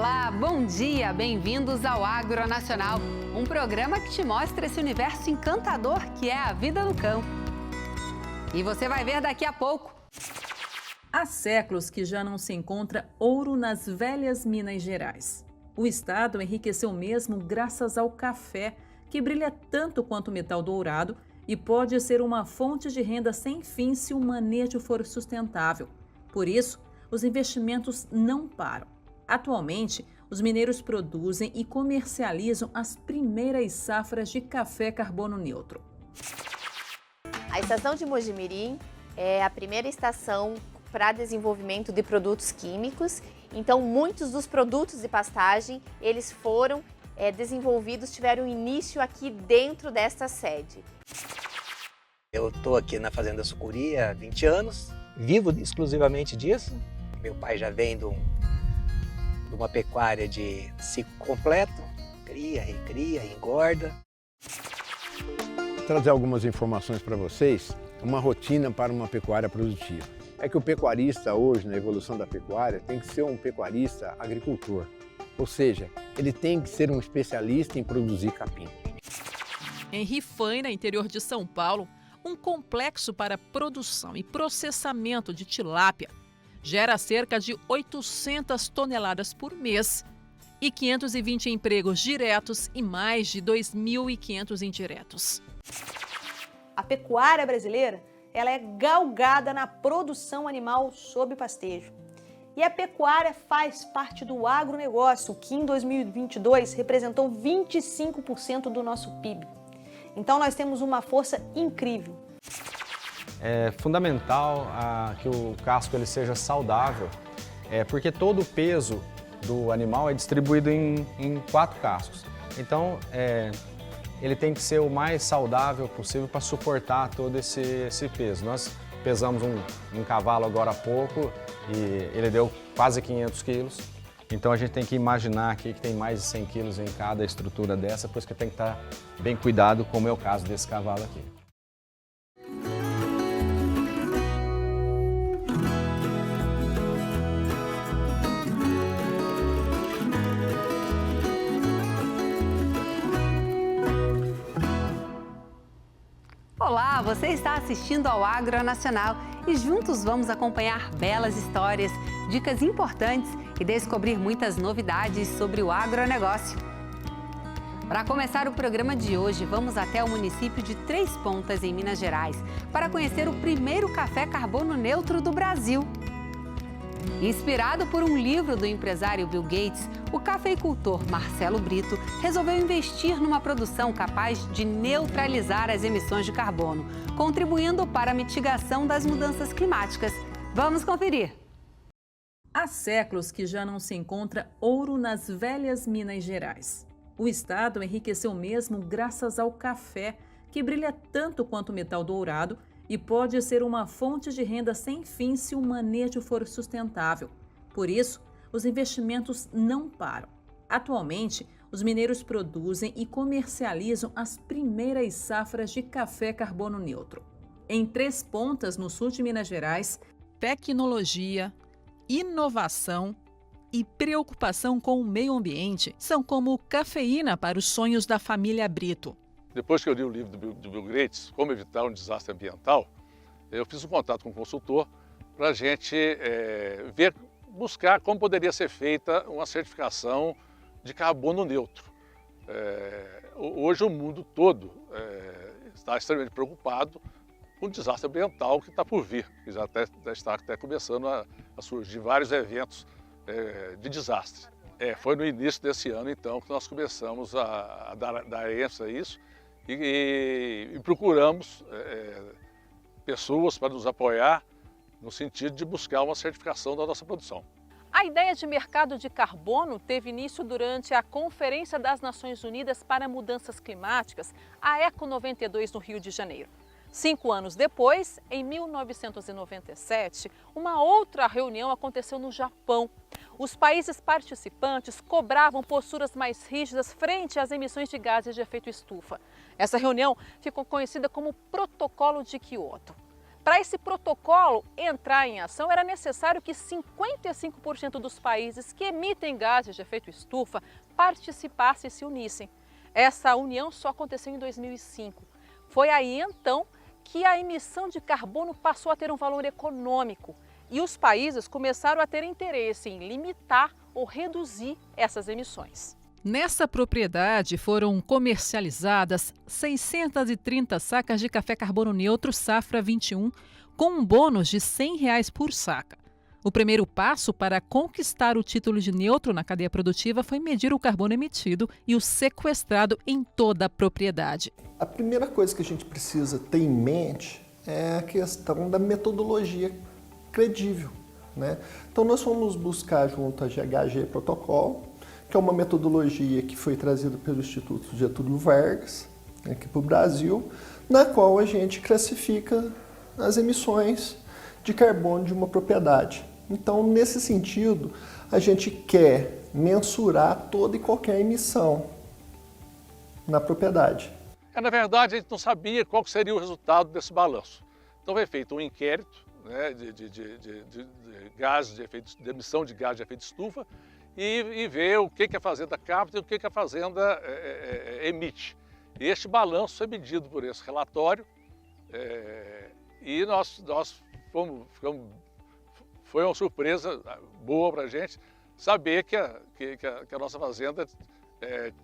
Olá, bom dia, bem-vindos ao Agronacional, um programa que te mostra esse universo encantador que é a vida no campo. E você vai ver daqui a pouco. Há séculos que já não se encontra ouro nas velhas Minas Gerais. O estado enriqueceu mesmo graças ao café, que brilha tanto quanto o metal dourado e pode ser uma fonte de renda sem fim se o manejo for sustentável. Por isso, os investimentos não param. Atualmente, os mineiros produzem e comercializam as primeiras safras de café carbono neutro. A estação de Mojimirim é a primeira estação para desenvolvimento de produtos químicos. Então, muitos dos produtos de pastagem, eles foram desenvolvidos, tiveram início aqui dentro desta sede. Eu estou aqui na Fazenda Sucuri há 20 anos, vivo exclusivamente disso. Meu pai já vem de uma pecuária de ciclo completo, cria, recria, engorda. Vou trazer algumas informações para vocês, uma rotina para uma pecuária produtiva. É que o pecuarista hoje, na evolução da pecuária, tem que ser um pecuarista agricultor. Ou seja, ele tem que ser um especialista em produzir capim. Em Rifaina, interior de São Paulo, um complexo para produção e processamento de tilápia gera cerca de 800 toneladas por mês e 520 empregos diretos e mais de 2.500 indiretos. A pecuária brasileira ela é galgada na produção animal sob pastejo. E a pecuária faz parte do agronegócio, que em 2022 representou 25% do nosso PIB. Então nós temos uma força incrível. É fundamental que o casco ele seja saudável, porque todo o peso do animal é distribuído em 4 cascos. Então, ele tem que ser o mais saudável possível para suportar todo esse peso. Nós pesamos um cavalo agora há pouco e ele deu quase 500 quilos. Então a gente tem que imaginar aqui que tem mais de 100 quilos em cada estrutura dessa, por isso que tem que estar bem cuidado, como é o caso desse cavalo aqui. Olá, você está assistindo ao Agronacional e juntos vamos acompanhar belas histórias, dicas importantes e descobrir muitas novidades sobre o agronegócio. Para começar o programa de hoje, vamos até o município de Três Pontas, em Minas Gerais, para conhecer o primeiro café carbono neutro do Brasil. Inspirado por um livro do empresário Bill Gates, o cafeicultor Marcelo Brito resolveu investir numa produção capaz de neutralizar as emissões de carbono, contribuindo para a mitigação das mudanças climáticas. Vamos conferir! Há séculos que já não se encontra ouro nas velhas Minas Gerais. O estado enriqueceu mesmo graças ao café, que brilha tanto quanto o metal dourado e pode ser uma fonte de renda sem fim se o manejo for sustentável. Por isso, os investimentos não param. Atualmente, os mineiros produzem e comercializam as primeiras safras de café carbono neutro. Em Três Pontas, no sul de Minas Gerais, Tecnologia, inovação e preocupação com o meio ambiente são como cafeína para os sonhos da família Brito. Depois que eu li o livro do Bill Gates, Como Evitar um Desastre Ambiental, eu fiz um contato com um consultor para a gente buscar como poderia ser feita uma certificação de carbono neutro. Hoje o mundo todo está extremamente preocupado com o desastre ambiental que está por vir, que já está até começando a surgir vários eventos de desastre. Foi no início desse ano, então, que nós começamos a dar ênfase a isso e procuramos pessoas para nos apoiar no sentido de buscar uma certificação da nossa produção. A ideia de mercado de carbono teve início durante a Conferência das Nações Unidas para Mudanças Climáticas, a ECO 92, no Rio de Janeiro. 5 anos depois, em 1997, uma outra reunião aconteceu no Japão. Os países participantes cobravam posturas mais rígidas frente às emissões de gases de efeito estufa. Essa reunião ficou conhecida como Protocolo de Kyoto. Para esse protocolo entrar em ação, era necessário que 55% dos países que emitem gases de efeito estufa participassem e se unissem. Essa união só aconteceu em 2005. Foi aí, então, que a emissão de carbono passou a ter um valor econômico e os países começaram a ter interesse em limitar ou reduzir essas emissões. Nessa propriedade foram comercializadas 630 sacas de café carbono neutro safra 21, com um bônus de R$ 100 por saca. O primeiro passo para conquistar o título de neutro na cadeia produtiva foi medir o carbono emitido e o sequestrado em toda a propriedade. A primeira coisa que a gente precisa ter em mente é a questão da metodologia credível, né? Então nós fomos buscar junto à GHG Protocol, que é uma metodologia que foi trazida pelo Instituto Getúlio Vargas, aqui para o Brasil, na qual a gente classifica as emissões de carbono de uma propriedade. Então, nesse sentido, a gente quer mensurar toda e qualquer emissão na propriedade. Na verdade, a gente não sabia qual seria o resultado desse balanço. Então foi feito um inquérito, né, de emissão de gás de efeito estufa, e ver o que a fazenda capta e o que a fazenda emite. Este balanço é medido por esse relatório e foi uma surpresa boa para a gente saber que a nossa fazenda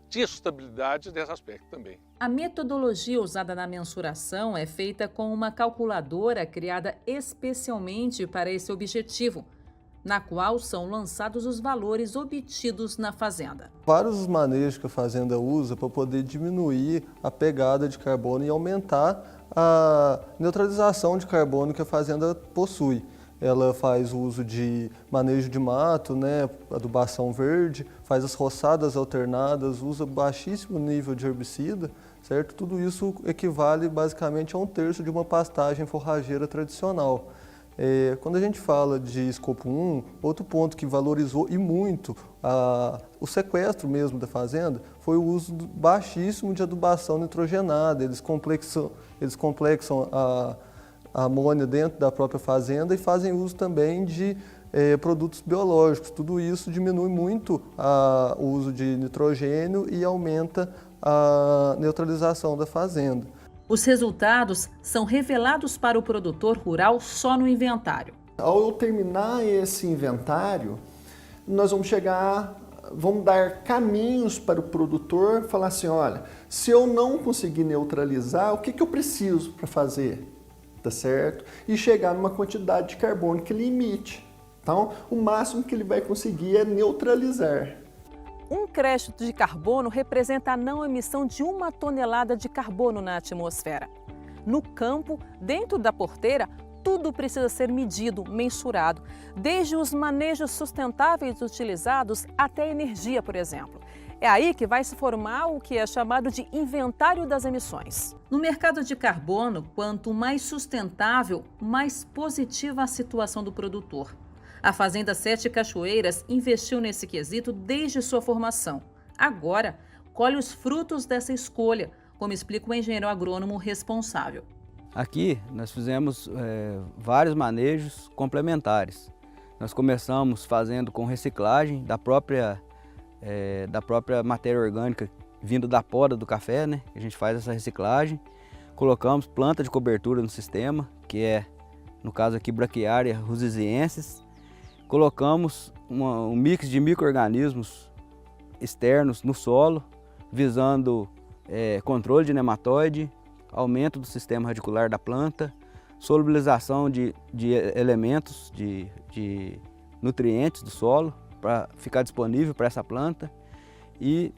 tinha sustentabilidade nesse aspecto também. A metodologia usada na mensuração é feita com uma calculadora criada especialmente para esse objetivo, na qual são lançados os valores obtidos na fazenda. Vários manejos que a fazenda usa para poder diminuir a pegada de carbono e aumentar a neutralização de carbono que a fazenda possui. Ela faz uso de manejo de mato, né, adubação verde, faz as roçadas alternadas, usa baixíssimo nível de herbicida, certo? Tudo isso equivale basicamente a 1/3 de uma pastagem forrageira tradicional. Quando a gente fala de escopo 1, outro ponto que valorizou e muito o sequestro mesmo da fazenda foi o uso baixíssimo de adubação nitrogenada. Eles complexam a amônia dentro da própria fazenda e fazem uso também de produtos biológicos. Tudo isso diminui muito o uso de nitrogênio e aumenta a neutralização da fazenda. Os resultados são revelados para o produtor rural só no inventário. Ao eu terminar esse inventário, nós vamos dar caminhos para o produtor, falar assim, olha, se eu não conseguir neutralizar, o que eu preciso para fazer? Tá certo? E chegar numa quantidade de carbono que ele emite. Então, o máximo que ele vai conseguir é neutralizar. Um crédito de carbono representa a não emissão de 1 tonelada de carbono na atmosfera. No campo, dentro da porteira, tudo precisa ser medido, mensurado, desde os manejos sustentáveis utilizados até a energia, por exemplo. É aí que vai se formar o que é chamado de inventário das emissões. No mercado de carbono, quanto mais sustentável, mais positiva a situação do produtor. A Fazenda Sete Cachoeiras investiu nesse quesito desde sua formação. Agora, colhe os frutos dessa escolha, como explica o engenheiro agrônomo responsável. Aqui nós fizemos vários manejos complementares. Nós começamos fazendo com reciclagem da própria matéria orgânica vindo da poda do café, né? A gente faz essa reciclagem, colocamos planta de cobertura no sistema, que é, no caso aqui, Braquiária ruziziensis. Colocamos um mix de micro-organismos externos no solo, visando controle de nematóide, aumento do sistema radicular da planta, solubilização de elementos, de nutrientes do solo, para ficar disponível para essa planta. E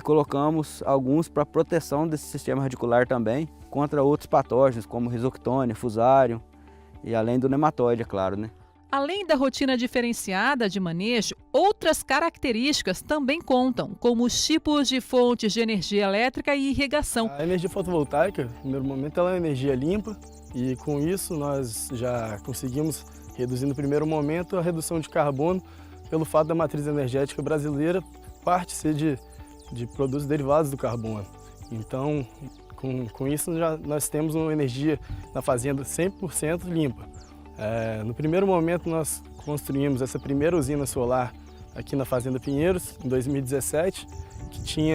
colocamos alguns para proteção desse sistema radicular também, contra outros patógenos, como Rhizoctone, Fusarium, e além do nematóide, é claro, né? Além da rotina diferenciada de manejo, outras características também contam, como os tipos de fontes de energia elétrica e irrigação. A energia fotovoltaica, no primeiro momento, ela é uma energia limpa e com isso nós já conseguimos reduzir no primeiro momento a redução de carbono pelo fato da matriz energética brasileira parte ser de produtos derivados do carbono. Então, Com isso, nós temos uma energia na fazenda 100% limpa. No primeiro momento, nós construímos essa primeira usina solar aqui na Fazenda Pinheiros, em 2017, que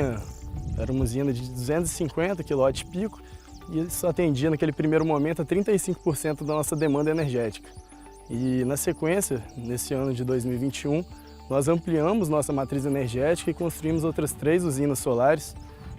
era uma usina de 250 kW e isso atendia naquele primeiro momento a 35% da nossa demanda energética. E na sequência, nesse ano de 2021, nós ampliamos nossa matriz energética e construímos outras 3 usinas solares.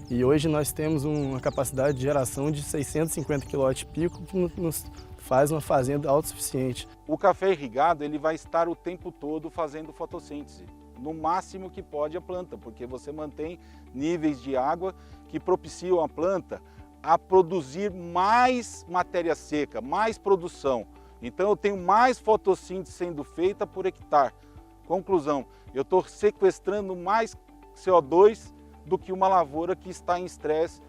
E hoje nós temos uma capacidade de geração de 650 kW que nos faz uma fazenda autossuficiente. O café irrigado ele vai estar o tempo todo fazendo fotossíntese, no máximo que pode a planta, porque você mantém níveis de água que propiciam a planta a produzir mais matéria seca, mais produção. Então eu tenho mais fotossíntese sendo feita por hectare. Conclusão, eu estou sequestrando mais CO2 do que uma lavoura que está em estresse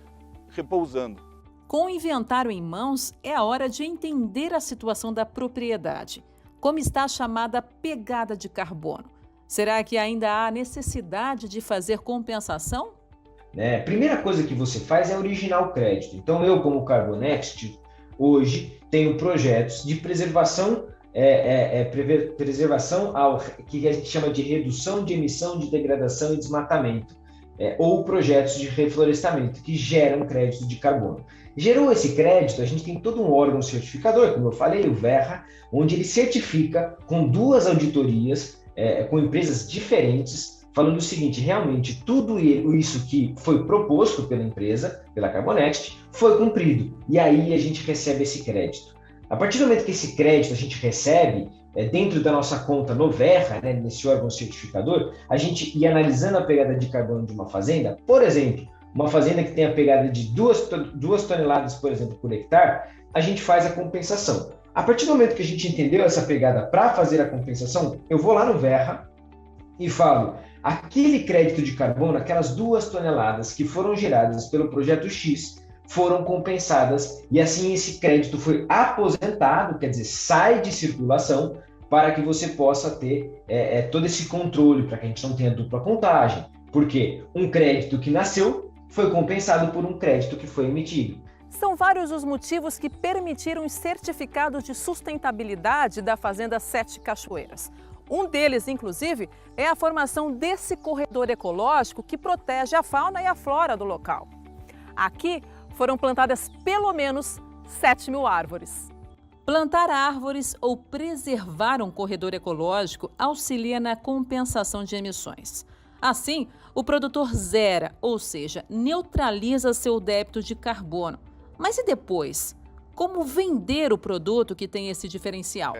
repousando. Com o inventário em mãos, é a hora de entender a situação da propriedade. Como está a chamada pegada de carbono? Será que ainda há necessidade de fazer compensação? A primeira coisa que você faz é originar o crédito. Então eu, como Carbonext, hoje tenho projetos de preservação, que a gente chama de redução de emissão de degradação e desmatamento. Ou projetos de reflorestamento, que geram crédito de carbono. Gerou esse crédito, a gente tem todo um órgão certificador, como eu falei, o Verra, onde ele certifica com 2 auditorias, com empresas diferentes, falando o seguinte: realmente tudo isso que foi proposto pela empresa, pela Carbonext, foi cumprido. E aí a gente recebe esse crédito. A partir do momento que esse crédito a gente recebe, dentro da nossa conta no Verra, nesse órgão certificador, a gente ia analisando a pegada de carbono de uma fazenda. Por exemplo, uma fazenda que tem a pegada de 2 toneladas, por exemplo, por hectare, a gente faz a compensação. A partir do momento que a gente entendeu essa pegada para fazer a compensação, eu vou lá no Verra e falo: aquele crédito de carbono, aquelas 2 toneladas que foram geradas pelo projeto X, foram compensadas e assim esse crédito foi aposentado, quer dizer, sai de circulação, para que você possa ter todo esse controle, para que a gente não tenha dupla contagem, porque um crédito que nasceu foi compensado por um crédito que foi emitido. São vários os motivos que permitiram os certificados de sustentabilidade da Fazenda Sete Cachoeiras. Um deles, inclusive, é a formação desse corredor ecológico que protege a fauna e a flora do local. Aqui foram plantadas pelo menos 7.000 árvores. Plantar árvores ou preservar um corredor ecológico auxilia na compensação de emissões. Assim, o produtor zera, ou seja, neutraliza seu débito de carbono. Mas e depois? Como vender o produto que tem esse diferencial?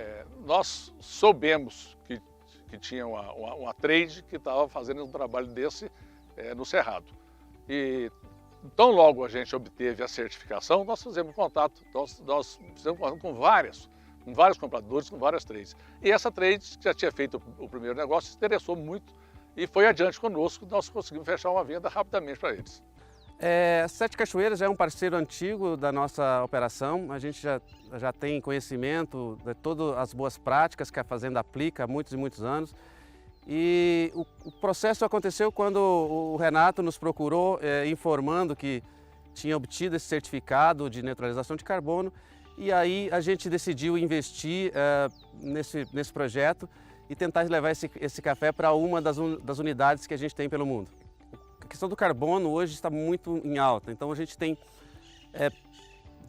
Nós soubemos que tinha uma trade que estava fazendo um trabalho desse no Cerrado. E tão logo a gente obteve a certificação, nós fizemos contato, nós fizemos contato com vários compradores, com várias trades. E essa trade, que já tinha feito o primeiro negócio, se interessou muito e foi adiante conosco, nós conseguimos fechar uma venda rapidamente para eles. Sete Cachoeiras já é um parceiro antigo da nossa operação, a gente já tem conhecimento de todas as boas práticas que a fazenda aplica há muitos e muitos anos. E o processo aconteceu quando o Renato nos procurou informando que tinha obtido esse certificado de neutralização de carbono, e aí a gente decidiu investir nesse projeto e tentar levar esse café para uma das unidades que a gente tem pelo mundo. A questão do carbono hoje está muito em alta, então a gente tem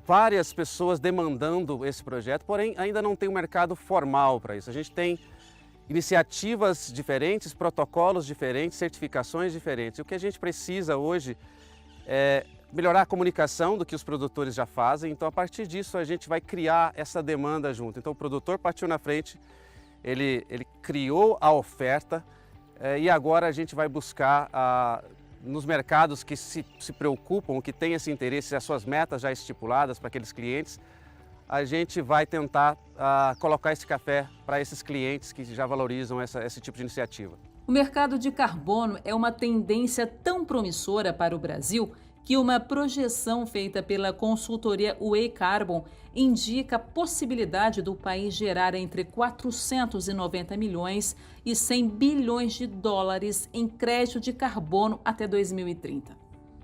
várias pessoas demandando esse projeto, porém ainda não tem um mercado formal para isso. A gente tem iniciativas diferentes, protocolos diferentes, certificações diferentes. E o que a gente precisa hoje é melhorar a comunicação do que os produtores já fazem. Então, a partir disso, a gente vai criar essa demanda junto. Então, o produtor partiu na frente, ele criou a oferta e agora a gente vai buscar nos mercados que se preocupam, que têm esse interesse, as suas metas já estipuladas para aqueles clientes, a gente vai tentar colocar esse café para esses clientes que já valorizam esse tipo de iniciativa. O mercado de carbono é uma tendência tão promissora para o Brasil que uma projeção feita pela consultoria Way Carbon indica a possibilidade do país gerar entre 490 milhões e 100 bilhões de dólares em crédito de carbono até 2030.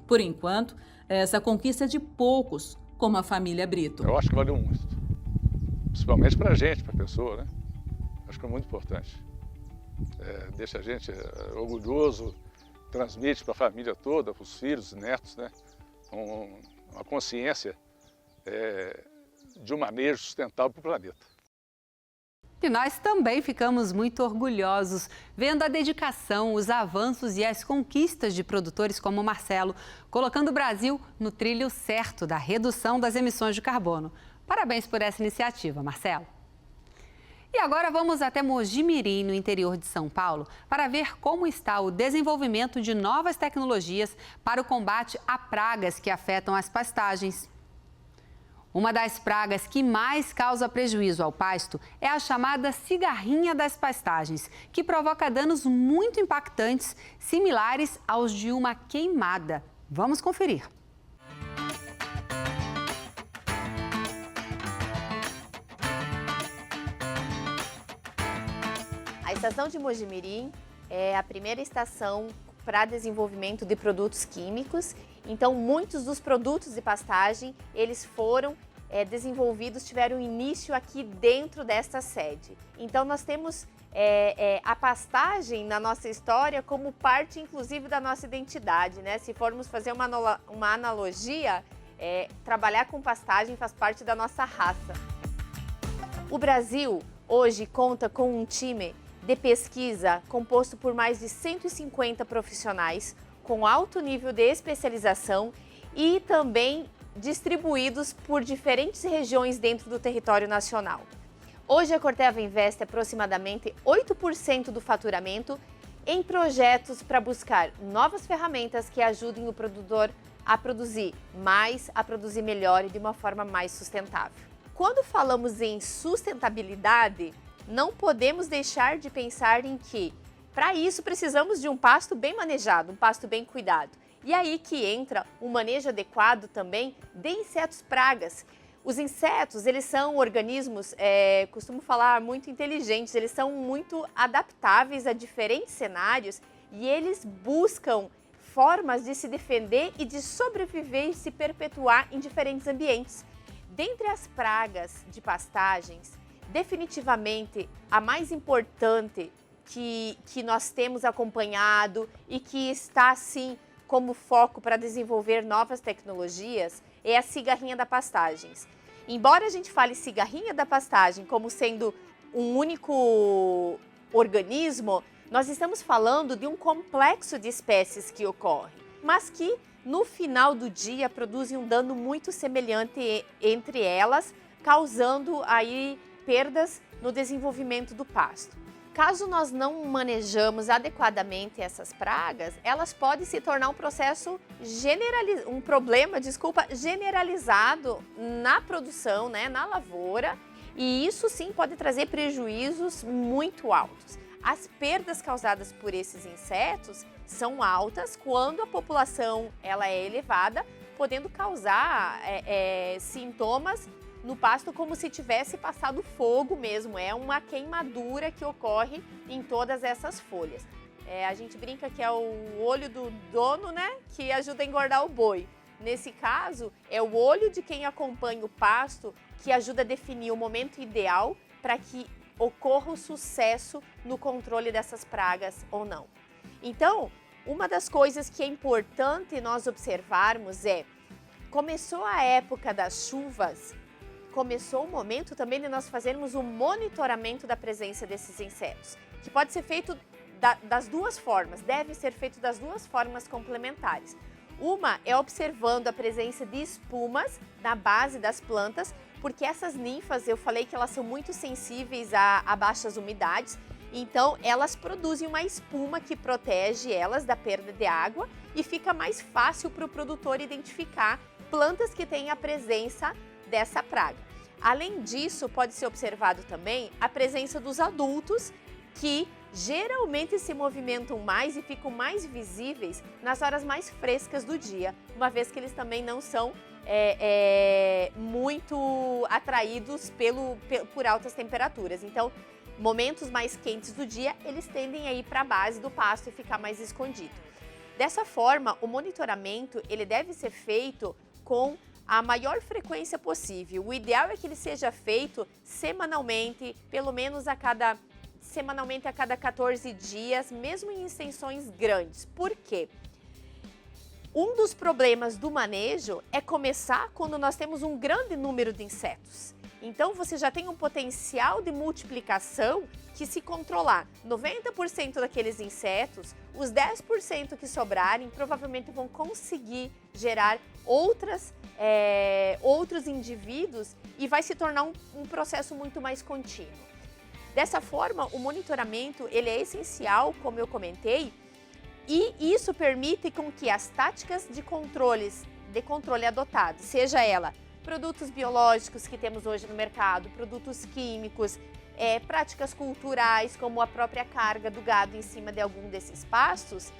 Por enquanto, Essa conquista é de poucos, como a família Brito. Eu acho que valeu muito, principalmente para a gente, para a pessoa, né? Acho que é muito importante. Deixa a gente orgulhoso, transmite para a família toda, para os filhos, netos, né? Uma consciência de um manejo sustentável para o planeta. E nós também ficamos muito orgulhosos vendo a dedicação, os avanços e as conquistas de produtores como o Marcelo, colocando o Brasil no trilho certo da redução das emissões de carbono. Parabéns por essa iniciativa, Marcelo. E agora vamos até Mogi Mirim, no interior de São Paulo, para ver como está o desenvolvimento de novas tecnologias para o combate a pragas que afetam as pastagens. Uma das pragas que mais causa prejuízo ao pasto é a chamada cigarrinha das pastagens, que provoca danos muito impactantes, similares aos de uma queimada. Vamos conferir. A estação de Mogi Mirim é a primeira estação para desenvolvimento de produtos químicos. Então, muitos dos produtos de pastagem, eles foram desenvolvidos, tiveram início aqui dentro desta sede. Então, nós temos a pastagem na nossa história como parte, inclusive, da nossa identidade, né? Se formos fazer uma analogia, trabalhar com pastagem faz parte da nossa raça. O Brasil, hoje, conta com um time de pesquisa composto por mais de 150 profissionais com alto nível de especialização e também distribuídos por diferentes regiões dentro do território nacional. Hoje a Corteva investe aproximadamente 8% do faturamento em projetos para buscar novas ferramentas que ajudem o produtor a produzir mais, a produzir melhor e de uma forma mais sustentável. Quando falamos em sustentabilidade, não podemos deixar de pensar em que, para isso, precisamos de um pasto bem manejado, um pasto bem cuidado. E aí que entra um manejo adequado também de insetos pragas. Os insetos, eles são organismos, costumo falar, muito inteligentes, eles são muito adaptáveis a diferentes cenários e eles buscam formas de se defender e de sobreviver e se perpetuar em diferentes ambientes. Dentre as pragas de pastagens, definitivamente a mais importante que nós temos acompanhado e que está, assim, como foco para desenvolver novas tecnologias é a cigarrinha da pastagens. Embora a gente fale cigarrinha da pastagem como sendo um único organismo, nós estamos falando de um complexo de espécies que ocorre, mas que no final do dia produzem um dano muito semelhante entre elas, causando aí perdas no desenvolvimento do pasto. Caso nós não manejamos adequadamente essas pragas, elas podem se tornar um problema generalizado na produção, né, na lavoura, e isso sim pode trazer prejuízos muito altos. As perdas causadas por esses insetos são altas quando a população ela é elevada, podendo causar sintomas no pasto como se tivesse passado fogo mesmo, é uma queimadura que ocorre em todas essas folhas. A gente brinca que é o olho do dono, né, que ajuda a engordar o boi. Nesse caso, é o olho de quem acompanha o pasto que ajuda a definir o momento ideal para que ocorra o sucesso no controle dessas pragas ou não. Então, uma das coisas que é importante nós observarmos começou a época das chuvas, começou o momento também de nós fazermos o monitoramento da presença desses insetos, que pode ser feito das duas formas, deve ser feito das duas formas complementares. Uma é observando a presença de espumas na base das plantas, porque essas ninfas, eu falei que elas são muito sensíveis a baixas umidades, então elas produzem uma espuma que protege elas da perda de água e fica mais fácil para o produtor identificar plantas que têm a presença dessa praga. Além disso, pode ser observado também a presença dos adultos que geralmente se movimentam mais e ficam mais visíveis nas horas mais frescas do dia, uma vez que eles também não são muito atraídos por altas temperaturas. Então, momentos mais quentes do dia, eles tendem a ir para a base do pasto e ficar mais escondido. Dessa forma, o monitoramento ele deve ser feito com a maior frequência possível. O ideal é que ele seja feito semanalmente, pelo menos a cada 14 dias, mesmo em extensões grandes. Por quê? Um dos problemas do manejo é começar quando nós temos um grande número de insetos. Então, você já tem um potencial de multiplicação que, se controlar 90% daqueles insetos, os 10% que sobrarem provavelmente vão conseguir gerar outros indivíduos e vai se tornar um processo muito mais contínuo. Dessa forma, o monitoramento ele é essencial, como eu comentei, e isso permite com que as táticas de controle adotadas, seja ela produtos biológicos que temos hoje no mercado, produtos químicos, práticas culturais, como a própria carga do gado em cima de algum desses pastos,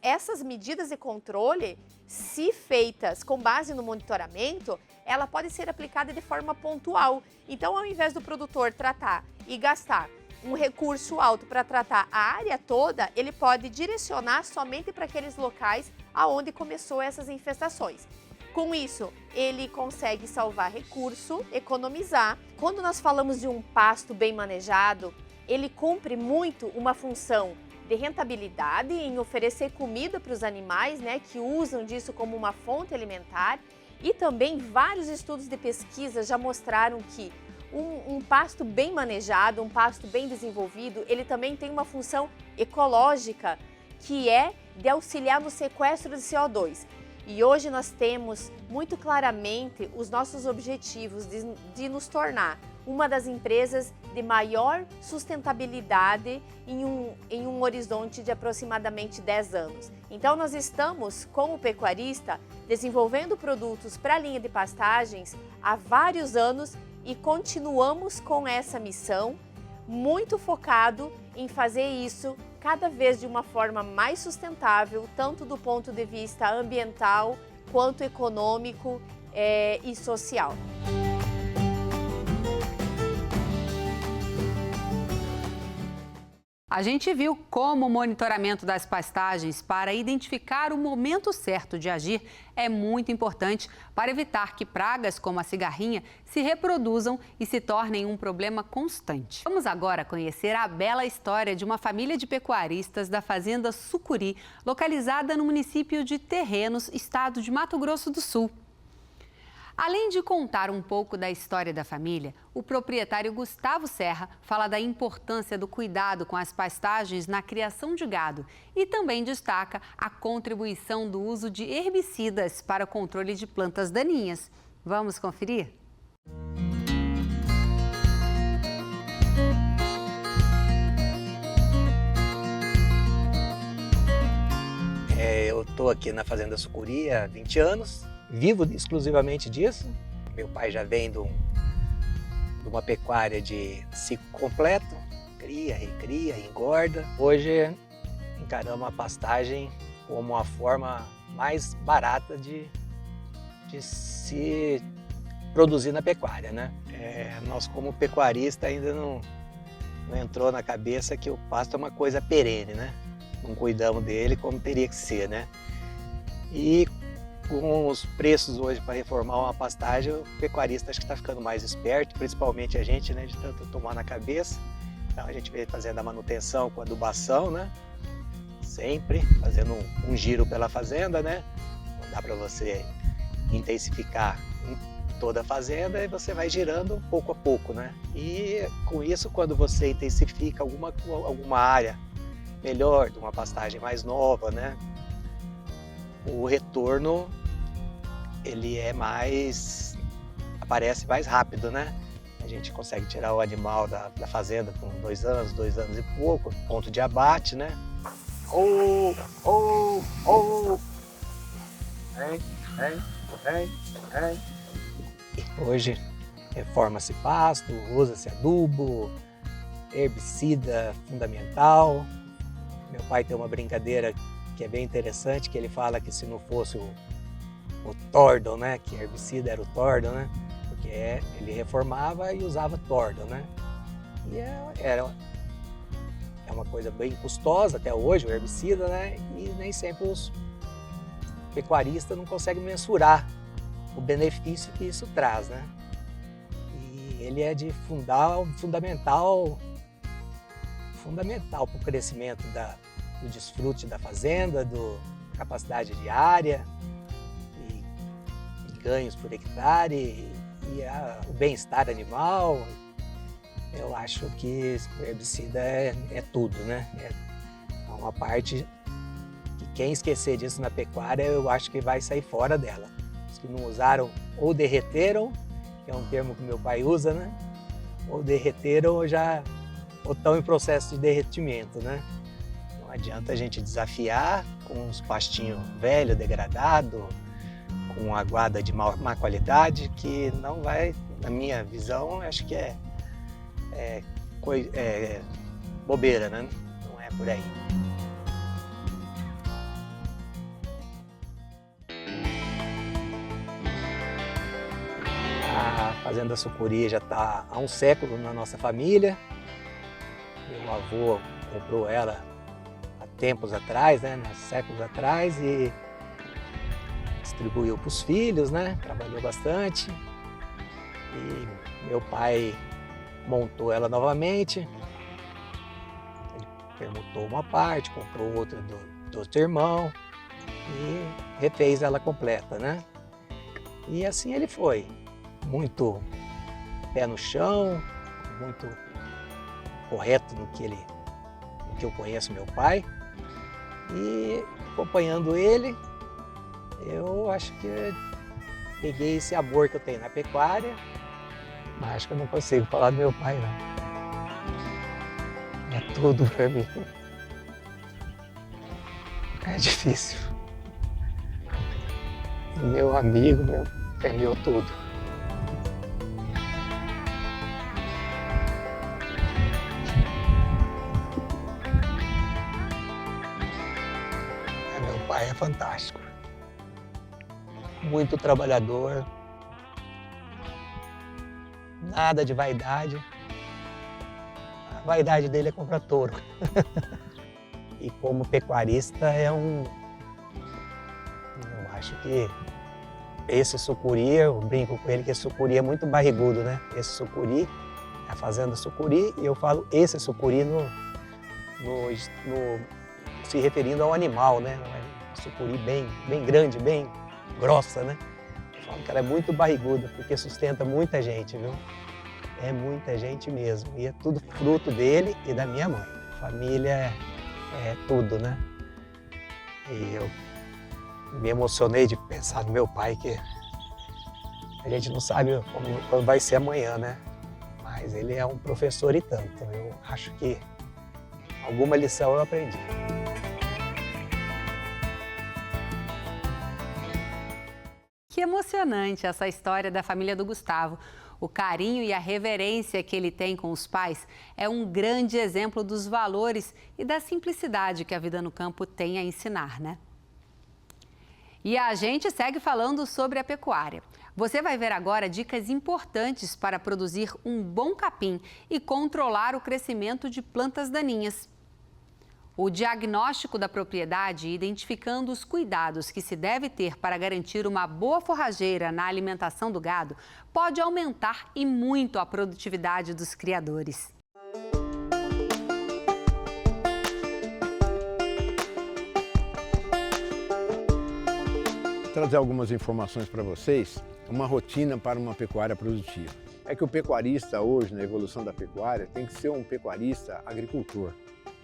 essas medidas de controle, se feitas com base no monitoramento, ela pode ser aplicada de forma pontual. Então, ao invés do produtor tratar e gastar um recurso alto para tratar a área toda, ele pode direcionar somente para aqueles locais aonde começou essas infestações. Com isso, ele consegue salvar recurso, economizar. Quando nós falamos de um pasto bem manejado, ele cumpre muito uma função de rentabilidade em oferecer comida para os animais, né, que usam disso como uma fonte alimentar. E também vários estudos de pesquisa já mostraram que um pasto bem manejado, um pasto bem desenvolvido, ele também tem uma função ecológica, que é de auxiliar no sequestro de CO2. E hoje nós temos muito claramente os nossos objetivos de nos tornar uma das empresas de maior sustentabilidade em um horizonte de aproximadamente 10 anos. Então nós estamos, como pecuarista, desenvolvendo produtos para a linha de pastagens há vários anos e continuamos com essa missão, muito focado em fazer isso cada vez de uma forma mais sustentável, tanto do ponto de vista ambiental, quanto econômico e social. A gente viu como o monitoramento das pastagens para identificar o momento certo de agir é muito importante para evitar que pragas como a cigarrinha se reproduzam e se tornem um problema constante. Vamos agora conhecer a bela história de uma família de pecuaristas da fazenda Sucuri, localizada no município de Terrenos, estado de Mato Grosso do Sul. Além de contar um pouco da história da família, o proprietário Gustavo Serra fala da importância do cuidado com as pastagens na criação de gado e também destaca a contribuição do uso de herbicidas para o controle de plantas daninhas. Vamos conferir? Eu estou aqui na fazenda Sucuri há 20 anos. Vivo exclusivamente disso. Meu pai já vem de uma pecuária de ciclo completo, cria, recria, engorda. Hoje encaramos a pastagem como a forma mais barata de se produzir na pecuária, né? Nós como pecuarista ainda não entrou na cabeça que o pasto é uma coisa perene, né? Não cuidamos dele como teria que ser, né? E com os preços hoje para reformar uma pastagem, o pecuarista acho que está ficando mais esperto, principalmente a gente, né, de tanto tomar na cabeça. Então a gente vem fazendo a manutenção com adubação, né? Sempre fazendo um giro pela fazenda, né? Não dá para você intensificar em toda a fazenda e você vai girando pouco a pouco, né? E com isso, quando você intensifica alguma área melhor, de uma pastagem mais nova, né? O retorno ele aparece mais rápido, né? A gente consegue tirar o animal da fazenda com 2 anos e pouco, ponto de abate, né? Hoje reforma-se pasto, usa-se adubo, herbicida fundamental. Meu pai tem uma brincadeira que é bem interessante, que ele fala que se não fosse o Tordon, né, que herbicida era o Tordon, né, porque ele reformava e usava Tordon, né, e era é uma coisa bem custosa até hoje, o herbicida, né? E nem sempre os pecuaristas não conseguem mensurar o benefício que isso traz, né? E ele é de fundamental para o crescimento do desfrute da fazenda, da capacidade diária e ganhos por hectare e o bem-estar animal. Eu acho que o herbicida é tudo, né? É uma parte que quem esquecer disso na pecuária, eu acho que vai sair fora dela. Os que não usaram ou derreteram, que é um termo que meu pai usa, né? Ou derreteram ou estão em processo de derretimento, né? Não adianta a gente desafiar com uns pastinhos velhos, degradados, com aguada de má qualidade, que não vai, na minha visão, acho que é bobeira, né? Não é por aí. A Fazenda Sucuri já está há um século na nossa família. Meu avô comprou ela há tempos atrás, né? Séculos atrás, e distribuiu para os filhos, né? Trabalhou bastante. E meu pai montou ela novamente. Ele permutou uma parte, comprou outra do outro irmão e refez ela completa, né? E assim ele foi. Muito pé no chão, muito correto no que eu conheço meu pai. E acompanhando ele, eu acho que peguei esse amor que eu tenho na pecuária, mas acho que eu não consigo falar do meu pai, não. É tudo para mim. É difícil. Meu amigo, é meu tudo. Meu pai é fantástico. Muito trabalhador. Nada de vaidade. A vaidade dele é comprar touro. E como pecuarista eu acho que esse sucuri, eu brinco com ele que esse sucuri é muito barrigudo, né? Esse sucuri, a Fazenda Sucuri, e eu falo esse sucuri se referindo ao animal, né? Um sucuri bem grande, bem grossa, né? Eu falo que ela é muito barriguda, porque sustenta muita gente, viu? É muita gente mesmo. E é tudo fruto dele e da minha mãe. Família é tudo, né? E eu me emocionei de pensar no meu pai, que a gente não sabe quando vai ser amanhã, né? Mas ele é um professor e tanto. Eu acho que alguma lição eu aprendi. Que emocionante essa história da família do Gustavo. O carinho e a reverência que ele tem com os pais é um grande exemplo dos valores e da simplicidade que a vida no campo tem a ensinar, né? E a gente segue falando sobre a pecuária. Você vai ver agora dicas importantes para produzir um bom capim e controlar o crescimento de plantas daninhas. O diagnóstico da propriedade, identificando os cuidados que se deve ter para garantir uma boa forrageira na alimentação do gado, pode aumentar e muito a produtividade dos criadores. Vou trazer algumas informações para vocês, uma rotina para uma pecuária produtiva. É que o pecuarista hoje, na evolução da pecuária, tem que ser um pecuarista agricultor.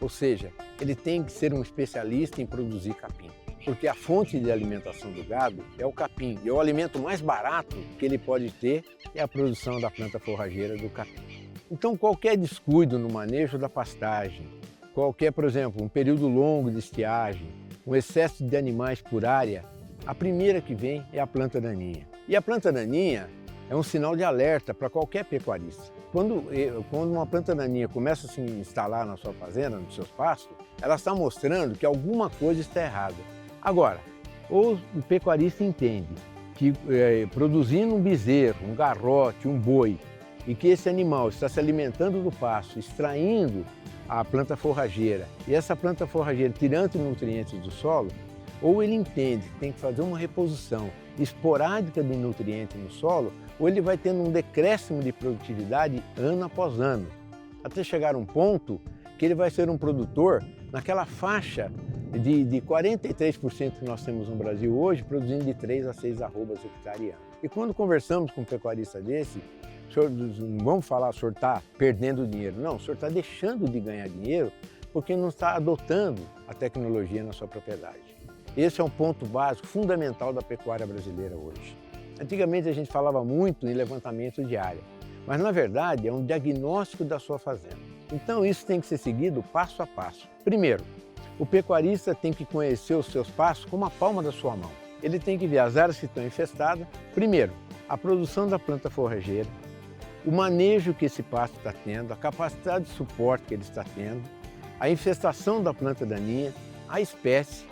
Ou seja, ele tem que ser um especialista em produzir capim, porque a fonte de alimentação do gado é o capim, e o alimento mais barato que ele pode ter é a produção da planta forrageira do capim. Então, qualquer descuido no manejo da pastagem, por exemplo, um período longo de estiagem, um excesso de animais por área, a primeira que vem é a planta daninha. E a planta daninha é um sinal de alerta para qualquer pecuarista. Quando uma planta daninha começa a se instalar na sua fazenda, nos seus pastos, ela está mostrando que alguma coisa está errada. Agora, o pecuarista entende que produzindo um bezerro, um garrote, um boi, e que esse animal está se alimentando do pasto, extraindo a planta forrageira, e essa planta forrageira tirando nutrientes do solo, ou ele entende que tem que fazer uma reposição esporádica de nutrientes no solo, ou ele vai tendo um decréscimo de produtividade ano após ano, até chegar a um ponto que ele vai ser um produtor naquela faixa de 43% que nós temos no Brasil hoje, produzindo de 3 a 6 arrobas hectare ano. E quando conversamos com um pecuarista desse, não vamos falar, o senhor está perdendo dinheiro. Não, o senhor está deixando de ganhar dinheiro porque não está adotando a tecnologia na sua propriedade. Esse é um ponto básico, fundamental da pecuária brasileira hoje. Antigamente a gente falava muito em levantamento de área, mas na verdade é um diagnóstico da sua fazenda. Então isso tem que ser seguido passo a passo. Primeiro, o pecuarista tem que conhecer os seus pastos como a palma da sua mão. Ele tem que ver as áreas que estão infestadas. Primeiro, a produção da planta forrageira, o manejo que esse pasto está tendo, a capacidade de suporte que ele está tendo, a infestação da planta daninha, a espécie,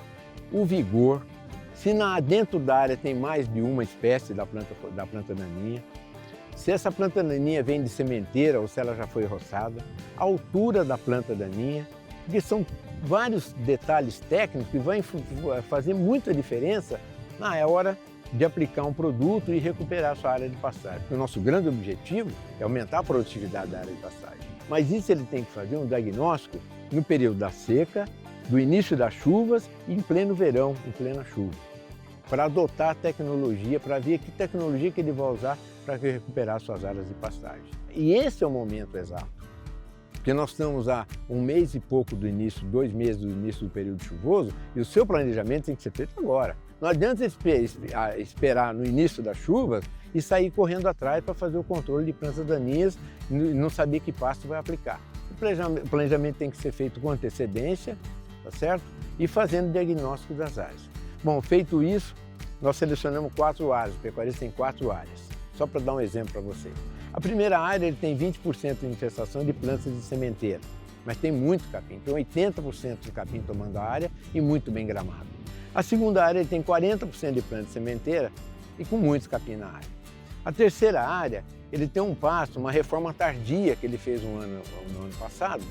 o vigor, se dentro da área tem mais de uma espécie da planta daninha, se essa planta daninha vem de sementeira ou se ela já foi roçada, a altura da planta daninha, porque são vários detalhes técnicos que vão fazer muita diferença na hora de aplicar um produto e recuperar a sua área de pastagem. O nosso grande objetivo é aumentar a produtividade da área de pastagem. Mas isso ele tem que fazer um diagnóstico no período da seca, do início das chuvas e em pleno verão, em plena chuva, para adotar a tecnologia, para ver que tecnologia que ele vai usar para recuperar suas áreas de pastagem. E esse é o momento exato, porque nós estamos há 1 mês e pouco do início, 2 meses do início do período chuvoso, e o seu planejamento tem que ser feito agora. Não adianta esperar no início das chuvas e sair correndo atrás para fazer o controle de plantas daninhas e não saber que pasto vai aplicar. O planejamento tem que ser feito com antecedência, tá certo? E fazendo diagnóstico das áreas. Bom, feito isso, nós selecionamos 4 áreas, o pecuarista tem 4 áreas, só para dar um exemplo para vocês. A primeira área ele tem 20% de infestação de plantas de sementeira, mas tem muito capim, tem 80% de capim tomando a área e muito bem gramado. A segunda área ele tem 40% de planta de sementeira e com muitos capim na área. A terceira área, ele tem um pasto, uma reforma tardia que ele fez no ano passado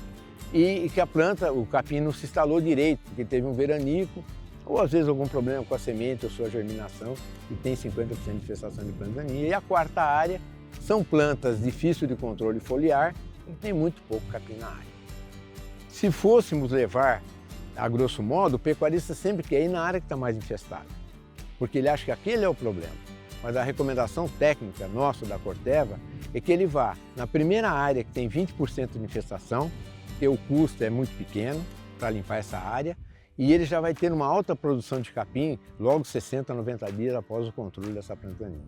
e que a planta, o capim não se instalou direito, porque teve um veranico ou às vezes algum problema com a semente ou sua germinação e tem 50% de infestação de planta daninha. E a quarta área são plantas difíceis de controle foliar e tem muito pouco capim na área. Se fôssemos levar a grosso modo, o pecuarista sempre quer ir na área que está mais infestada, porque ele acha que aquele é o problema. Mas a recomendação técnica nossa da Corteva é que ele vá na primeira área que tem 20% de infestação, porque o custo é muito pequeno para limpar essa área, e ele já vai ter uma alta produção de capim logo 60 a 90 dias após o controle dessa planta daninha.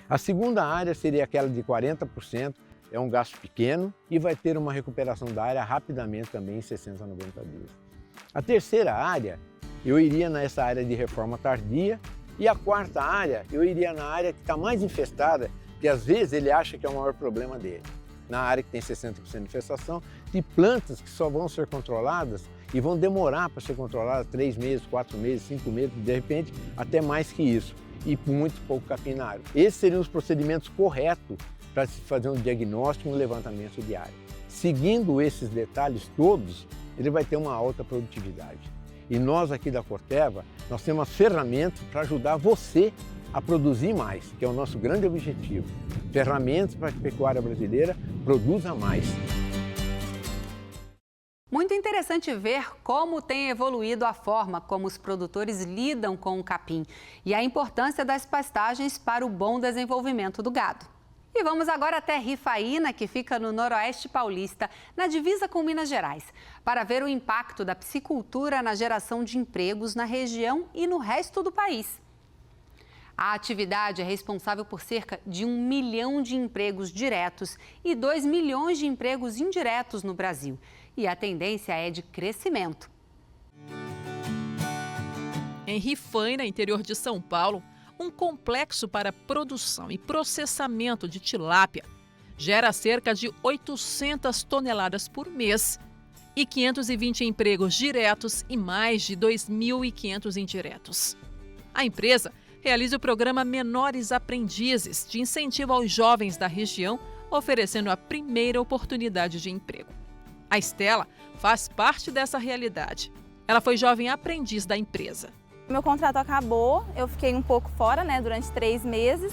A segunda área seria aquela de 40%, é um gasto pequeno e vai ter uma recuperação da área rapidamente também em 60 a 90 dias. A terceira área, eu iria nessa área de reforma tardia, e a quarta área, eu iria na área que está mais infestada, que às vezes ele acha que é o maior problema dele. Na área que tem 60% de infestação, de plantas que só vão ser controladas e vão demorar para ser controladas 3 meses, 4 meses, 5 meses, de repente até mais que isso, e com muito pouco capim na área. Esses seriam os procedimentos corretos para se fazer um diagnóstico e um levantamento de área. Seguindo esses detalhes todos, ele vai ter uma alta produtividade. E nós aqui da Corteva, nós temos as ferramentas para ajudar você a produzir mais, que é o nosso grande objetivo. Ferramentas para que a pecuária brasileira produza mais. Muito interessante ver como tem evoluído a forma como os produtores lidam com o capim e a importância das pastagens para o bom desenvolvimento do gado. E vamos agora até Rifaína, que fica no Noroeste Paulista, na divisa com Minas Gerais, para ver o impacto da piscicultura na geração de empregos na região e no resto do país. A atividade é responsável por cerca de 1 milhão de empregos diretos e 2 milhões de empregos indiretos no Brasil. E a tendência é de crescimento. Em Rifaína, interior de São Paulo, um complexo para produção e processamento de tilápia gera cerca de 800 toneladas por mês e 520 empregos diretos e mais de 2.500 indiretos. A empresa realiza o programa Menores Aprendizes, de incentivo aos jovens da região, oferecendo a primeira oportunidade de emprego. A Estela faz parte dessa realidade. Ela foi jovem aprendiz da empresa. Meu contrato acabou, eu fiquei um pouco fora, durante 3 meses,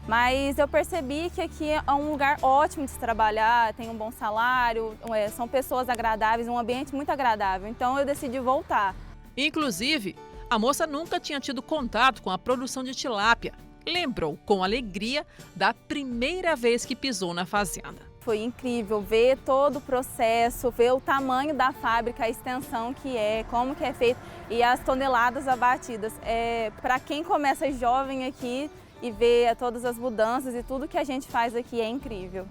mas eu percebi que aqui é um lugar ótimo de se trabalhar, tem um bom salário, são pessoas agradáveis, um ambiente muito agradável, então eu decidi voltar. Inclusive, a moça nunca tinha tido contato com a produção de tilápia. Lembrou com alegria da primeira vez que pisou na fazenda. Foi incrível ver todo o processo, ver o tamanho da fábrica, a extensão que é, como que é feito e as toneladas abatidas. Para quem começa jovem aqui e vê todas as mudanças e tudo que a gente faz aqui é incrível.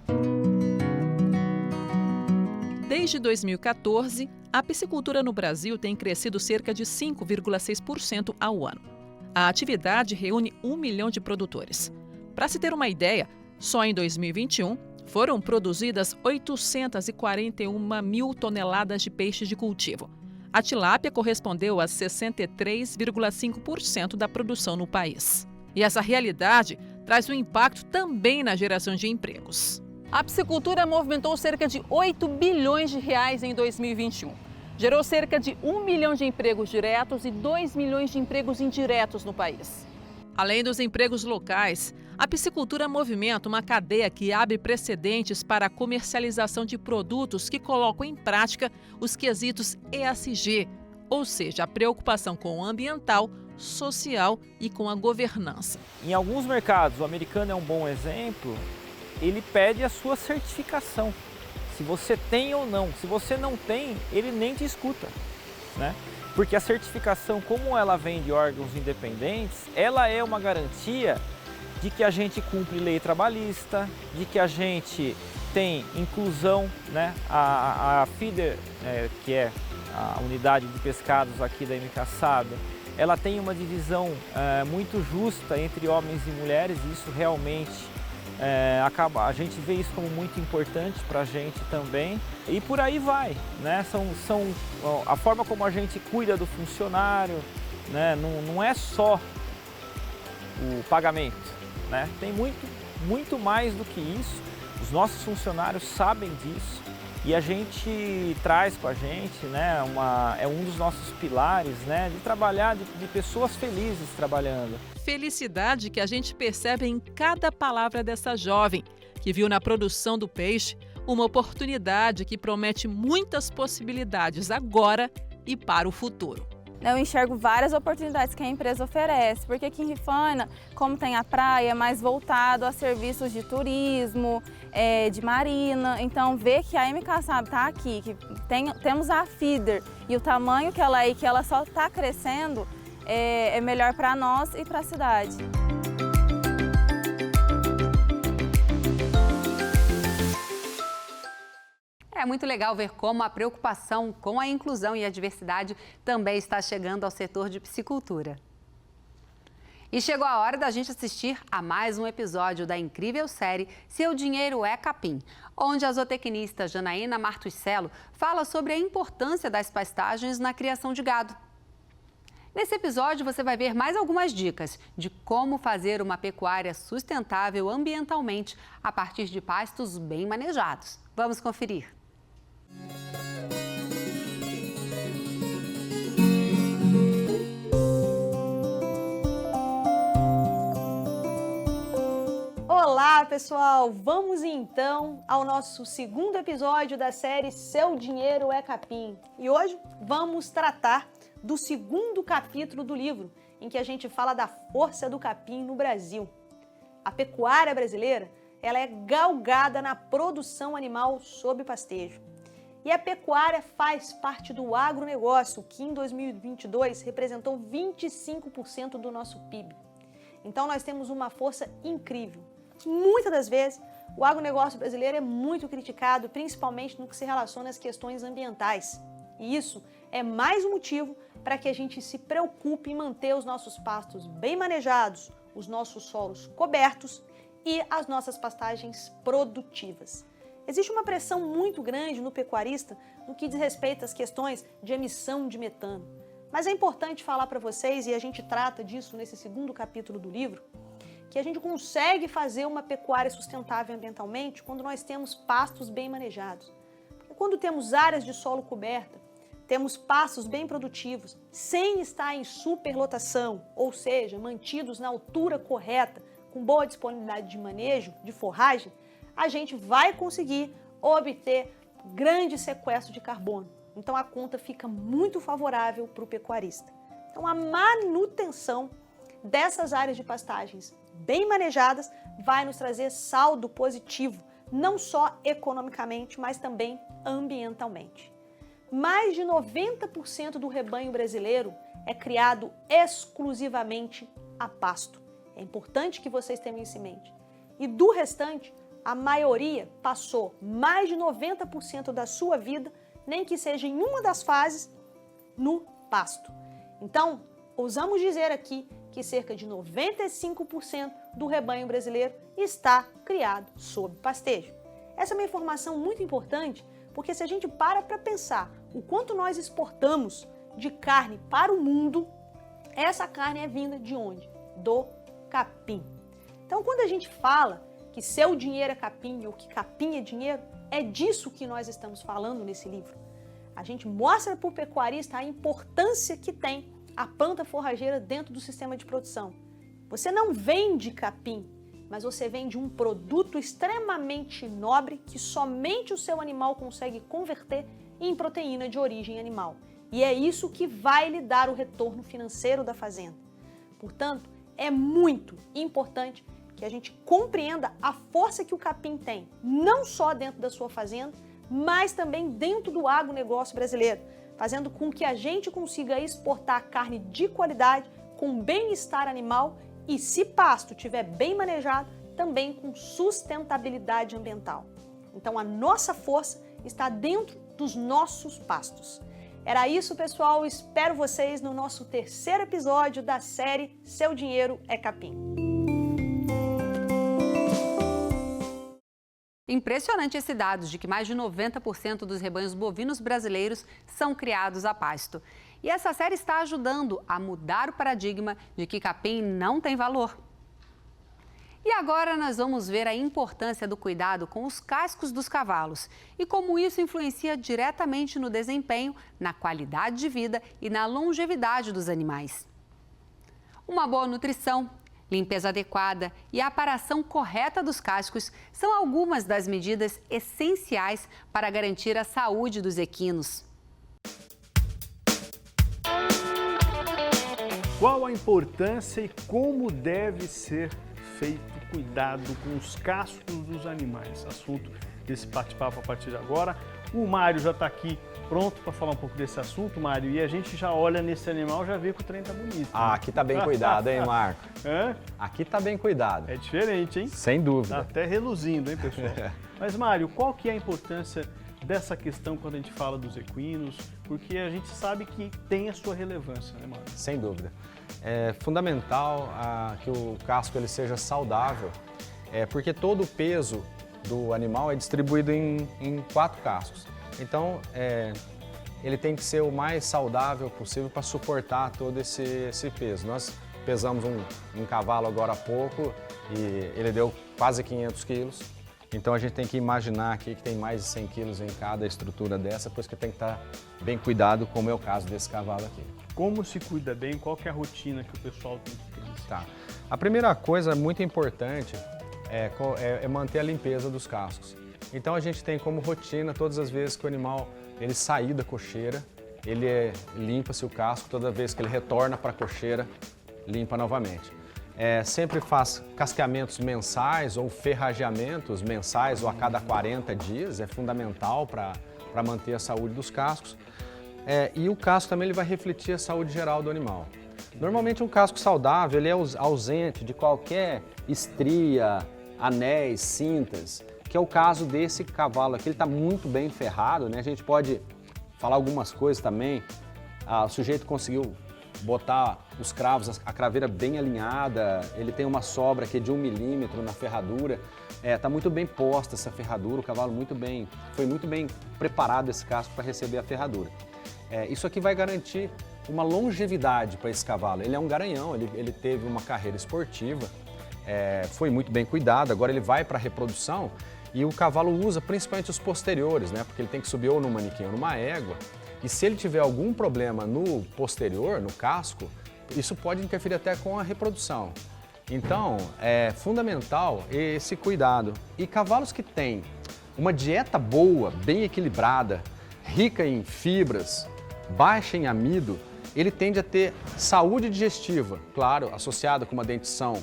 Desde 2014, a piscicultura no Brasil tem crescido cerca de 5,6% ao ano. A atividade reúne 1 milhão de produtores. Para se ter uma ideia, só em 2021, foram produzidas 841 mil toneladas de peixe de cultivo. A tilápia correspondeu a 63,5% da produção no país. E essa realidade traz um impacto também na geração de empregos. A piscicultura movimentou cerca de 8 bilhões de reais em 2021. Gerou cerca de 1 milhão de empregos diretos e 2 milhões de empregos indiretos no país. Além dos empregos locais, a piscicultura movimenta uma cadeia que abre precedentes para a comercialização de produtos que colocam em prática os quesitos ESG, ou seja, a preocupação com o ambiental, social e com a governança. Em alguns mercados, o americano é um bom exemplo, ele pede a sua certificação, se você tem ou não. Se você não tem, ele nem te escuta, Porque a certificação, como ela vem de órgãos independentes, ela é uma garantia de que a gente cumpre lei trabalhista, de que a gente tem inclusão, A FEEDER, que é a unidade de pescados aqui da MK Saber, ela tem uma divisão muito justa entre homens e mulheres, e isso realmente a gente vê isso como muito importante para a gente também, e por aí vai, São a forma como a gente cuida do funcionário, Não é só o pagamento, Tem muito mais do que isso. Os nossos funcionários sabem disso e a gente traz com a gente, é um dos nossos pilares, de trabalhar, de pessoas felizes trabalhando. Felicidade que a gente percebe em cada palavra dessa jovem, que viu na produção do peixe uma oportunidade que promete muitas possibilidades agora e para o futuro. Eu enxergo várias oportunidades que a empresa oferece, porque aqui em Rifana, como tem a praia, é mais voltado a serviços de turismo, de marina. Então, ver que a MK Saber está aqui, que temos a FEEDER e o tamanho que ela é e que ela só está crescendo, é melhor para nós e para a cidade. É muito legal ver como a preocupação com a inclusão e a diversidade também está chegando ao setor de piscicultura. E chegou a hora da gente assistir a mais um episódio da incrível série Seu Dinheiro é Capim, onde a zootecnista Janaína Martuscello fala sobre a importância das pastagens na criação de gado. Nesse episódio você vai ver mais algumas dicas de como fazer uma pecuária sustentável ambientalmente a partir de pastos bem manejados. Vamos conferir. Olá, pessoal! Vamos então ao nosso segundo episódio da série Seu Dinheiro é Capim. E hoje vamos tratar do segundo capítulo do livro, em que a gente fala da força do capim no Brasil. A pecuária brasileira, ela é galgada na produção animal sob pastejo. E a pecuária faz parte do agronegócio, que em 2022 representou 25% do nosso PIB. Então nós temos uma força incrível. Muitas das vezes, o agronegócio brasileiro é muito criticado, principalmente no que se relaciona às questões ambientais. E isso é mais um motivo para que a gente se preocupe em manter os nossos pastos bem manejados, os nossos solos cobertos e as nossas pastagens produtivas. Existe uma pressão muito grande no pecuarista no que diz respeito às questões de emissão de metano. Mas é importante falar para vocês, e a gente trata disso nesse segundo capítulo do livro, que a gente consegue fazer uma pecuária sustentável ambientalmente quando nós temos pastos bem manejados. Porque quando temos áreas de solo coberta, temos pastos bem produtivos, sem estar em superlotação, ou seja, mantidos na altura correta, com boa disponibilidade de manejo, de forragem, a gente vai conseguir obter grande sequestro de carbono. Então a conta fica muito favorável para o pecuarista. Então a manutenção dessas áreas de pastagens bem manejadas vai nos trazer saldo positivo, não só economicamente, mas também ambientalmente. Mais de 90% do rebanho brasileiro é criado exclusivamente a pasto. É importante que vocês tenham isso em mente. E do restante, a maioria passou mais de 90% da sua vida, nem que seja em uma das fases, no pasto. Então, ousamos dizer aqui que cerca de 95% do rebanho brasileiro está criado sob pastejo. Essa é uma informação muito importante, porque se a gente para pensar o quanto nós exportamos de carne para o mundo, essa carne é vinda de onde? Do capim. Então, quando a gente fala que seu dinheiro é capim ou que capim é dinheiro, é disso que nós estamos falando nesse livro. A gente mostra para o pecuarista a importância que tem a planta forrageira dentro do sistema de produção. Você não vende capim, mas você vende um produto extremamente nobre que somente o seu animal consegue converter em proteína de origem animal. E é isso que vai lhe dar o retorno financeiro da fazenda. Portanto, é muito importante que a gente compreenda a força que o capim tem, não só dentro da sua fazenda, mas também dentro do agronegócio brasileiro, fazendo com que a gente consiga exportar carne de qualidade, com bem-estar animal e, se pasto estiver bem manejado, também com sustentabilidade ambiental. Então, a nossa força está dentro dos nossos pastos. Era isso, pessoal. Espero vocês no nosso terceiro episódio da série Seu Dinheiro é Capim. Impressionante esse dado de que mais de 90% dos rebanhos bovinos brasileiros são criados a pasto. E essa série está ajudando a mudar o paradigma de que capim não tem valor. E agora nós vamos ver a importância do cuidado com os cascos dos cavalos e como isso influencia diretamente no desempenho, na qualidade de vida e na longevidade dos animais. Uma boa nutrição, limpeza adequada e a aparação correta dos cascos são algumas das medidas essenciais para garantir a saúde dos equinos. Qual a importância e como deve ser feito cuidado com os cascos dos animais? Assunto desse bate-papo a partir de agora. O Mário já está aqui pronto para falar um pouco desse assunto, Mário, e a gente já olha nesse animal, já vê que o trem tá bonito. Ah, aqui tá bem cuidado, hein, Marco? Hã? Aqui tá bem cuidado. É diferente, hein? Sem dúvida. Tá até reluzindo, hein, pessoal? Mas, Mário, qual que é a importância dessa questão quando a gente fala dos equinos? Porque a gente sabe que tem a sua relevância, né, Mário? Sem dúvida. É fundamental que o casco ele seja saudável, porque todo o peso do animal é distribuído em 4 cascos. Então, ele tem que ser o mais saudável possível para suportar todo esse peso. Nós pesamos um cavalo agora há pouco e ele deu quase 500 quilos. Então, a gente tem que imaginar aqui que tem mais de 100 quilos em cada estrutura dessa, pois que tem que estar bem cuidado, como é o caso desse cavalo aqui. Como se cuida bem? Qual que é a rotina que o pessoal tem que ter? Tá. A primeira coisa muito importante é manter a limpeza dos cascos. Então a gente tem como rotina, todas as vezes que o animal ele sair da cocheira, ele limpa-se o casco, toda vez que ele retorna para a cocheira, limpa novamente. Sempre faz casqueamentos mensais ou ferrageamentos mensais ou a cada 40 dias, é fundamental para manter a saúde dos cascos. E o casco também ele vai refletir a saúde geral do animal. Normalmente um casco saudável ele é ausente de qualquer estria, anéis, cintas, que é o caso desse cavalo aqui. Ele está muito bem ferrado, né? A gente pode falar algumas coisas também. O sujeito conseguiu botar os cravos, a craveira bem alinhada, ele tem uma sobra aqui de 1 milímetro na ferradura. Está muito bem posta essa ferradura, o cavalo foi muito bem preparado esse casco para receber a ferradura. Isso aqui vai garantir uma longevidade para esse cavalo. Ele é um garanhão, ele teve uma carreira esportiva, foi muito bem cuidado, agora ele vai para a reprodução E o cavalo usa principalmente os posteriores, né? Porque ele tem que subir ou no manequim ou numa égua. E se ele tiver algum problema no posterior, no casco, isso pode interferir até com a reprodução. Então, é fundamental esse cuidado. E cavalos que têm uma dieta boa, bem equilibrada, rica em fibras, baixa em amido, ele tende a ter saúde digestiva, claro, associada com uma dentição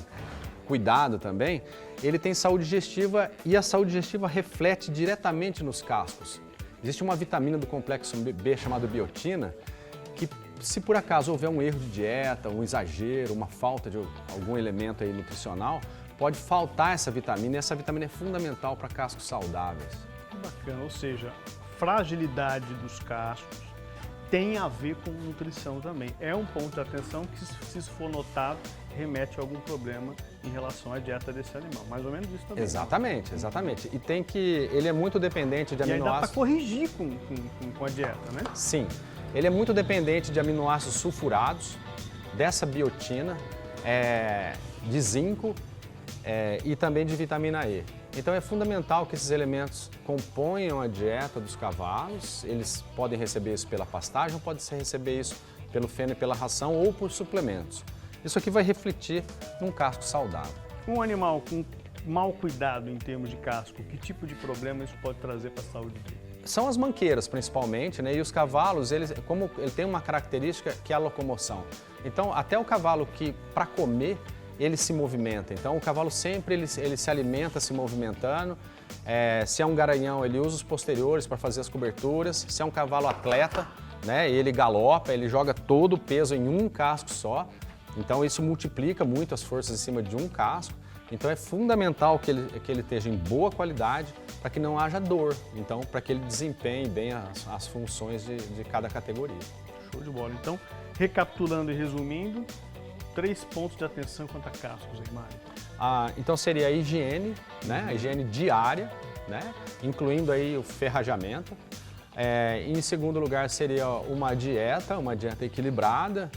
cuidado também, ele tem saúde digestiva e a saúde digestiva reflete diretamente nos cascos. Existe uma vitamina do complexo B chamada biotina, que se por acaso houver um erro de dieta, um exagero, uma falta de algum elemento aí nutricional, pode faltar essa vitamina e essa vitamina é fundamental para cascos saudáveis. Bacana, ou seja, fragilidade dos cascos tem a ver com nutrição também. É um ponto de atenção que, se isso for notado, remete a algum problema em relação à dieta desse animal. Mais ou menos isso também. Exatamente, exatamente. E tem que... ele é muito dependente de aminoácidos... E aí dá para corrigir com a dieta, né? Sim. Ele é muito dependente de aminoácidos sulfurados, dessa biotina, de zinco e também de vitamina E. Então é fundamental que esses elementos componham a dieta dos cavalos. Eles podem receber isso pela pastagem, ou podem receber isso pelo feno e pela ração ou por suplementos. Isso aqui vai refletir num casco saudável. Um animal com mau cuidado em termos de casco, que tipo de problema isso pode trazer para a saúde dele? São as manqueiras, principalmente, né? E os cavalos, como ele tem uma característica que é a locomoção. Então, até o cavalo que, para comer, ele se movimenta. Então, o cavalo sempre ele se alimenta se movimentando. Se é um garanhão, ele usa os posteriores para fazer as coberturas. Se é um cavalo atleta, né? Ele galopa, ele joga todo o peso em um casco só. Então, isso multiplica muito as forças em cima de um casco. Então, é fundamental que ele esteja em boa qualidade para que não haja dor. Então, para que ele desempenhe bem as funções de cada categoria. Show de bola. Então, recapitulando e resumindo, 3 pontos de atenção quanto a cascos, aí, Mário. Então, seria a higiene, né? A higiene diária, né? Incluindo aí o ferrajamento. Em segundo lugar, seria uma dieta equilibrada.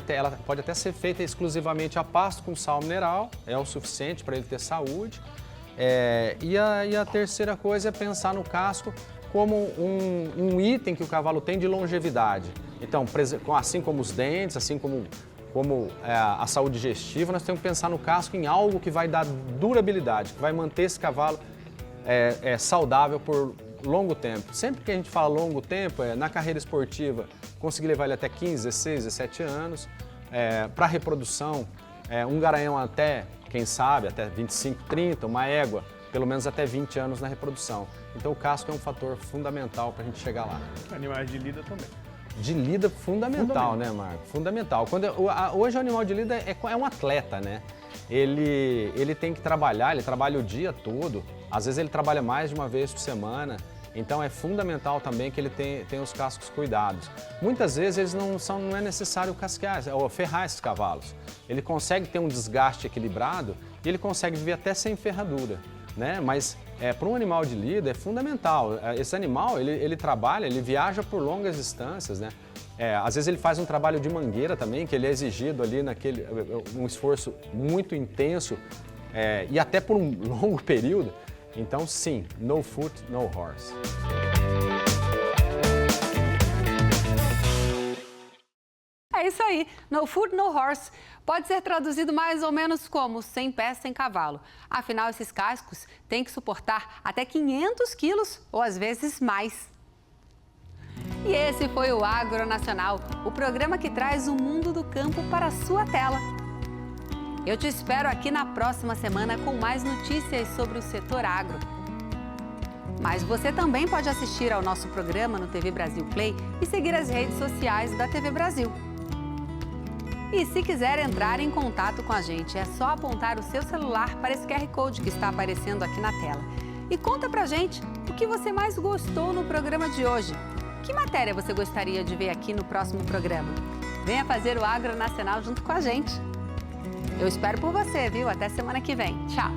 Ela pode até ser feita exclusivamente a pasto com sal mineral, é o suficiente para ele ter saúde. E a terceira coisa é pensar no casco como um item que o cavalo tem de longevidade. Então, assim como os dentes, assim como a saúde digestiva, nós temos que pensar no casco em algo que vai dar durabilidade, que vai manter esse cavalo saudável por longo tempo. Sempre que a gente fala longo tempo, na carreira esportiva, conseguir levar ele até 15, 16, 17 anos. Para reprodução, um garanhão até, quem sabe, até 25, 30, uma égua, pelo menos até 20 anos na reprodução. Então o casco é um fator fundamental para a gente chegar lá. Animais de lida também. De lida fundamental, né, Marco? Fundamental. Hoje o animal de lida é um atleta, né? Ele tem que trabalhar, ele trabalha o dia todo. Às vezes ele trabalha mais de uma vez por semana. Então é fundamental também que ele tenha os cascos cuidados. Muitas vezes não é necessário casquear ou ferrar esses cavalos. Ele consegue ter um desgaste equilibrado e ele consegue viver até sem ferradura, né? Mas para um animal de lida é fundamental. Esse animal, ele trabalha, ele viaja por longas distâncias, né? Às vezes ele faz um trabalho de mangueira também, que ele é exigido ali um esforço muito intenso e até por um longo período. Então, sim, no foot, no horse. É isso aí, no foot, no horse. Pode ser traduzido mais ou menos como sem pé, sem cavalo. Afinal, esses cascos têm que suportar até 500 quilos ou às vezes mais. E esse foi o Agronacional, o programa que traz o mundo do campo para a sua tela. Eu te espero aqui na próxima semana com mais notícias sobre o setor agro. Mas você também pode assistir ao nosso programa no TV Brasil Play e seguir as redes sociais da TV Brasil. E se quiser entrar em contato com a gente, é só apontar o seu celular para esse QR Code que está aparecendo aqui na tela. E conta pra gente o que você mais gostou no programa de hoje. Que matéria você gostaria de ver aqui no próximo programa? Venha fazer o Agronacional junto com a gente. Eu espero por você, viu? Até semana que vem. Tchau!